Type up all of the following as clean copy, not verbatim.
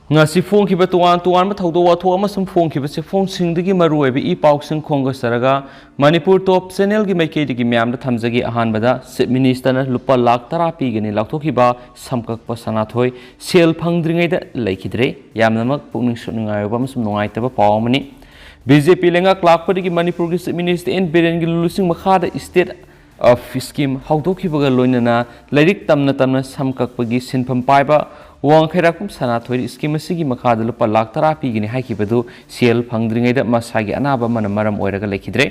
ngasi phongkhiba tuan thaudo wathok amasung phongkhiba se phongsingi maruoibe I pausing khongasaraga Manipur top channel gi maikei gi myamda thamjagi ahanbada Chief Minister na Lupa Lakh10 pigani Laothokhiba samkakpa Sanathoi sel Phangdringai da laikhidre yamnamak pungning sunungai ba masum nungaitaba pawmani BJP lenga Lakh10 gi Manipur gi Chief Minister en Biren gi lulusing makhada state of scheme haudokhibaga loinana lairik tamna samkakpa gi sinpham paiba Wang khairakpum Sanathoi scheme asigi makhada Lupa Lakh10 pigani haikibadu sel Phangdringai da masagi anaba maram oiraga laikhidre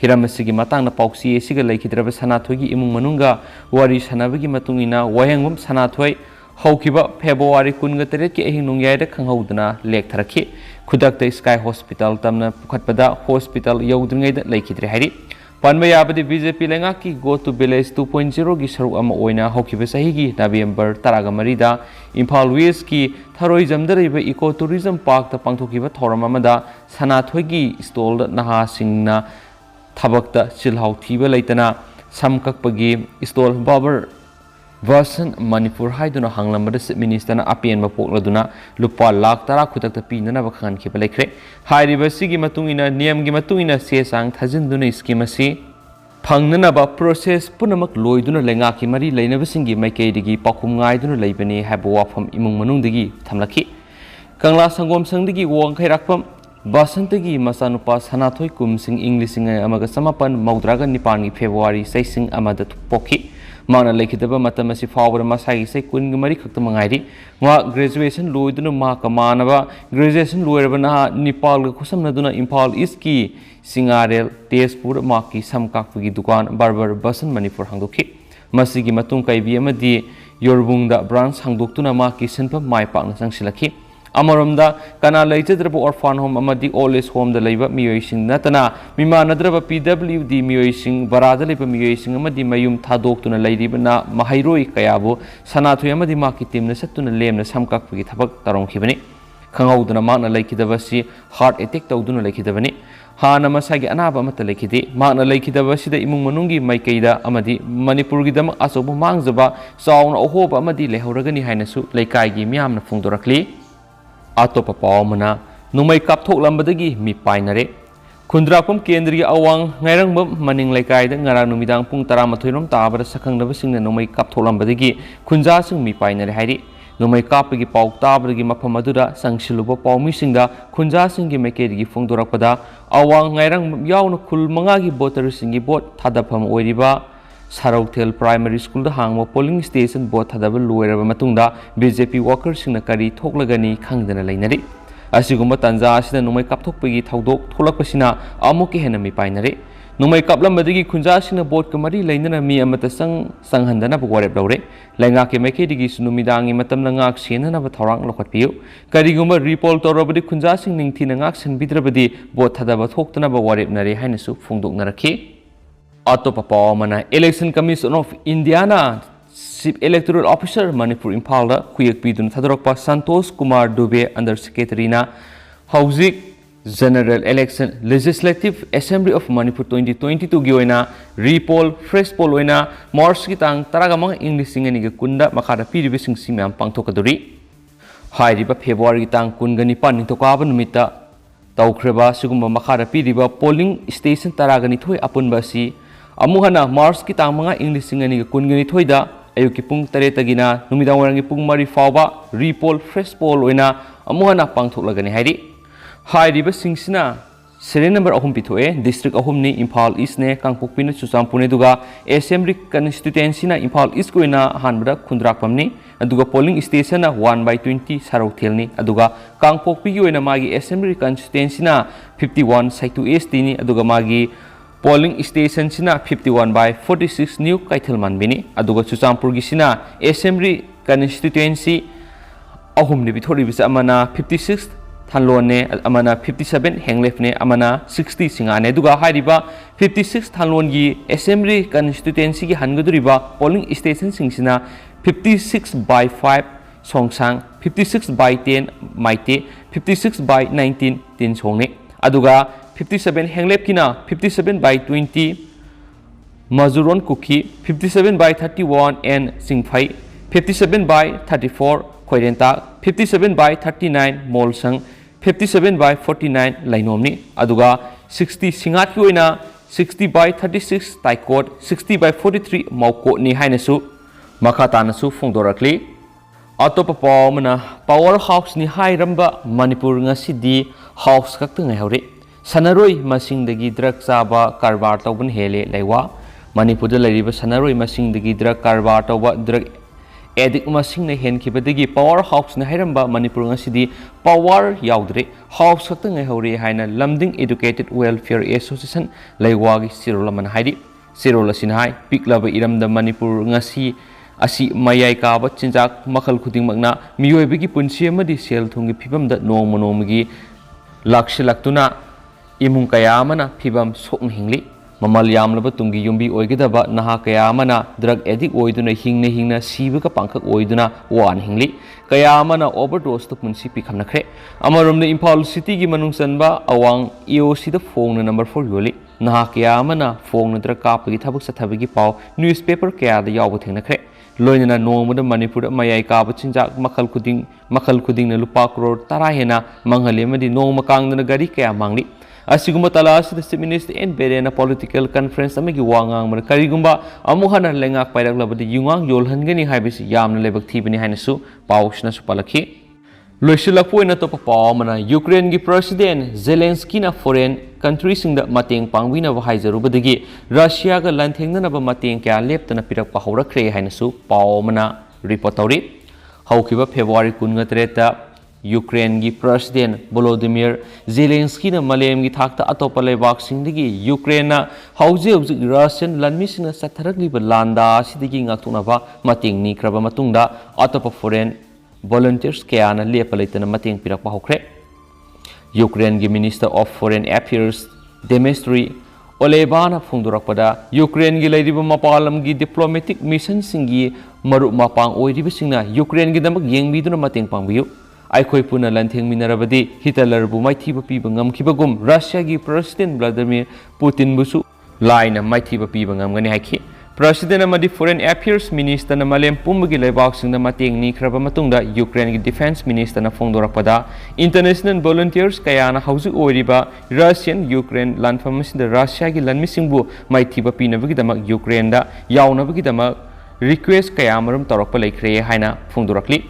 hiram asigi matangna pauksi esiga laikhidraba Sanathoi gi imung manunga wari sanabagi matungina wahengum Sanathoi haukiba February 19 ki ahing nungyaida khanghaudana lek tharakhi khudakta Sky Hospital tamna pukhatpada hospital yaudringai da laikhidre hari Panmayabadi BJP lenga ki go to village 2.0 gi saru ama oina haukiba sahi gi November 13 da Imphal West ki Tharoi jamdariba eco tourism park ta pangthokiba thoram amada Sanathoi gi stall da naha singna thabakta chilhau thiba leitana samkakpagi stall barber version Manipur haiduna hanglamada Chief Minister na apian ma pokladuna Lupa Lakh10 khutakta pinana ba khan khiba lekre hairiba sigi matungina niyam gi matungina sesang thajinduna scheme asi phangnana ba process punamak loiduna lenga ki mari leinaba singi maikei digi pakhum ngaiduna leibani haba wafam imung manung digi thamlaki kangla sangom sangdigi wong khairakpam Basantagi masanupa Sanathoi kumsing Englising amaga samapan maudraga nipangi February 6 amada poki mana lekidaba matamasi fawra masagi sai kun mari khakta mangairi wa graduation loiduna ma kamanaba graduation loiraba na Nepal ga khusam naduna Imphal East ki Singarel Tezpur ma ki samkakpugi dukan barbar basan Manipur hangdokhi masigi matung kaibi amadi Yorbungda branch hangdoktuna ma ki senpa mai pakna sangsilakhi Amaramda kana leijadraba orphan home amadi old age home da leiba miyoising natana mimanadraba PWD miyoising barada leiba miyoising amadi mayum thadoktuna leiribana mahairoi kayabu Sanathoi amadi maki team na sattuna lemna samkakpagi thabak tarongkhibani khanghauduna makna leikidabasi heart attack tawduna leikidabani hana masagi anaba amata leikidi makna leikidabasi da imung manungi maikeida amadi Manipur gi dam asobu mangjaba chauna ohoba amadi lehoragani hainasu leikaigi miyamna phungdorakli Atopa pawmana numai kapthok lambadagi mi painare Kundrakpam kendri awang ngairangbam maning laikai da ngarang numidang pung 13 rom tabara sakhangdaba singna numai kapthok lambadagi khunja sing mi painare hairi numai kapagi paw tabagi mafam aduda sangsiluba pawmi singda khunja singi mekeri phungdorakpada awang ngairang yauna khul manga gi voter singi bot thadafam oiriba Sarautel Primary School da hangma polling station both hadaba loiraba matungda BJP workers singna kari thoklagani khangdana leinari asigumba tanja asida numai kapthokpagi thaudok tholakpasina amuki henami painare numai kaplambadagi khunja singna board kamari leinana mi amata sanghandana bwarep lawre lenga ke meke digi sunumidangi matamna ngak senana ba thorang lokhatpiu karigumba repol torabadi khunja sing ningthina ngak senbidrabadi both hadaba thoktana ba warep nare hainasu phungdoknarakhi Atopa pawmana Election Commission of Indiana Chief Electoral Officer Manipur Imphal da kuyak pidun thadorokpa Santosh Kumar Dube Under Secretary na Hauzik General Election Legislative Assembly of Manipur 2022 gi oina repol fresh poll oina March ki tang taragamang English singani ga kunda makhada piribe singsi myam pangthokaduri hairiba February ki tang kungani pan nitokaba numita tawkhreba sigumba makhada piriba polling station taragani thoi apunba si Amuhana Mars ki tangmanga English singani kungani thoida ayuki pung taretagina numidang warangi pung mari fawba repol fresh poll oina amuhana pangthoklagani hairi hairiba singsina serial number ahum pithoe district ahum ni Imphal East ne Kangpokpi ne Chuchampune duga assembly constituency na Imphal East ko ina hanbada khundrakpam ni aduga polling station na 1/20 Sarautel ni aduga Kangpokpi gi oina magi assembly constituency na 51 Saitu East ni aduga magi polling station sina 51/46 new Kaithalman bini aduga Chuchampur gi sina assembly constituency ahum ni bithori bisa amana 56 thanlon ne amana 57 henglef ne amana 60 singa ne duga hairiba 56 thanlon gi assembly constituency gi hangaduriba polling station singsina 56/5 songsang 56/10 maite 56/19 tin songne aduga 57 henglep kina 57/20 Mazuron Kuki 57/31 and Singphai 57/34 Khoirenta 57/39 Molsang 57/49 Lainomni aduga 60 Singat ki oina 60/36 Taikot 60/43 Maukot ni hainasu makhatanasu phongdorakli atopa pawmana power house ni hairamba Manipur ngasidi house kaktangai hauri Sanathoi masingdagi drug chaba karbar tawban hele laiwa Manipur da lariba Sanathoi masingdagi drug karbar tawba drug addict masingna henkibadagi power house na hairamba Manipur ngasidi power yaudre house kaktangai hauri haina Lamding Educated Welfare Association laiwagi sirolaman haidi sirola sinhai piklaba iramda Manipur ngasi asi mayai kaba chinjak makhal khuding magna miyoibigi punsi amadi sel thungi phibamda nongma nongmagi lakshilaktuna imung kaya amana phibam sokna hingli mamal yamlaba tungi yumbi oigidaba naha kaya amana drug addict oiduna hingna sibaga pangkak oiduna wan hingli kaya amana overdose to punsi pikhamnakhre amarumne Imphal city gi manungsanba awang EOC da phone number 4 yoli naha kaya amana phone drug kapagi thabuk sathabagi paw newspaper kaya da yaw thengnakhre loinana nongmada Manipur mayai kaba chinjak makhal kuding na Lupa crore tara hena manghale madi nongma kangdana gari kaya mangli asiguma tala asida Chief Minister and Biren political conference amagi wangang mar karigumba amuhana lengak pairak labadi yungang yolhangani haibisi yamna lebak thibani hainasu pawsna su palakhi loisilakpoina topa pawmana Ukraine gi President Zelensky na foreign countries singda mateng pangbina ba haijarubadagi Russia ga lanthengna ba mateng kya leptana pirak pa haurakre hainasu pawmana report tawri haukiba February 13 Ukraine gi President Volodymyr Zelensky na malem gi thakta atopa lebak singdagi Ukraine na hauji Russian lanmisina satharakli ba landa sidagi ngaktuna ba mateng ni kraba matungda atopa foreign volunteers kayana lepalaitana mateng pirak pa hokre Ukraine gi Minister of Foreign Affairs Dmitry Olebana phongdorakpada Ukraine gi lairiba mapalam gi diplomatic mission singi maru mapang oiriba singna Ukraine gi damak yengbiduna mateng pangbiyu aikhoi puna lantheng minarabadi Hitler bu maithiba piba ngamkhibagum Russia gi President Vladimir Putin busu laina maithiba piba ngamgani haikhi President amadi Foreign Affairs Minister na malem pumbagi laibak singna mateng ni khraba matungda Ukraine gi Defense Minister na phongdorakpada international volunteers kayana hauju oiriba Russian Ukraine lanfamasinda Russia gi lanmisingbu maithiba pinabagi damak Ukraine da yaunabagi damak request kayamarum torakpa laikhre haina phongdorakli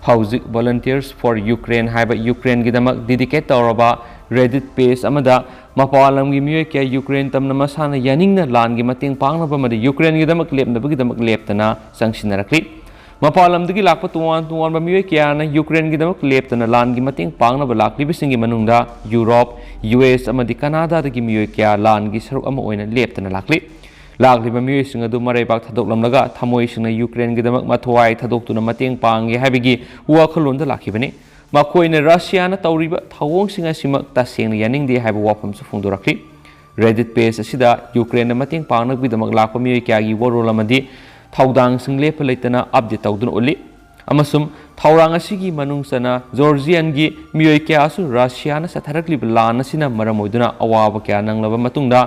hauju volunteers for Ukraine haiba Ukraine gi damak dedicate toraba Reddit page amada mapalam gi miyoy kya Ukraine tamna masana yaningna lan gi mateng pangnaba madi Ukraine gi damak lepnabagi damak leptana sangshinarakli mapalam dagi lakpa tuwan ba miyoy kya na Ukraine gi damak leptana lan gi mateng pangnaba lakli bisingi manungda Europe US amadi Canada dagi miyoy kya lan gi saruk ama oina leptana lakli lakliba miyoy singa du maraibak thadoklamlaga thamoi singna Ukraine gi damak mathwai thadokuna mateng pangi habigi wakhalonda lakhibani makoina Russia na tawriba thawong singa simak taseng yaningde haiba wafam su phongdorakli Reddit page asida Ukraine na mateng pangnak bidamak lakpa miyoy kya gi warol amadi thawdang single palaitana update tawdun oli amasum thawrang asigi manungsana Georgian gi miyoy kya su Russia na satharakli lan asina maramoiduna awaba kya nanglaba matungda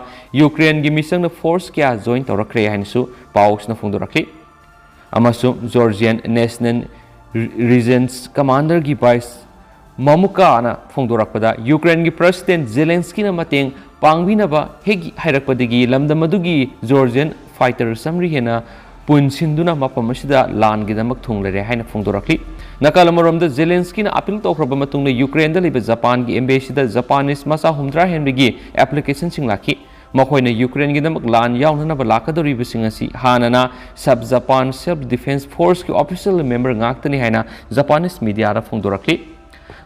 Ukraine gi misang na force kya join tawrakre hainsu paus na phongdorakli amasum Georgian National Regents Commander gi Vice Mamuka na phongdorakpada Ukraine gi President Zelensky na mateng pangbinaba hegi hairakpadagi lamdamadugi Georgian fighter samri hena punsinduna mapamasida lan gi damak thunglare haina phongdorakli nakalamoromda Zelensky na appeal tawkraba matungna Ukraine da liba Japan gi embassy da Japanese masa humdra henrigi application singlaki makoina Ukraine gi damak lan yawnana ba lakadori bising asi hanana sub Japan self defense force ki official member ngaktani haina Japanese media ra phongdorakli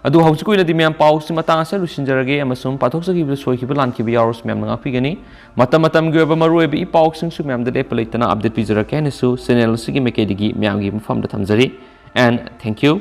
adu hausukuina di miam pause matang asa lusinjarage amasum pathoksa gi soikiba lanki bi yaros miam ngapigani matam gi ba maroi bi pausing su miam de palaitana update pijarake nesu channel sigi mekedi gi miam gi mfam da thamjari and thank you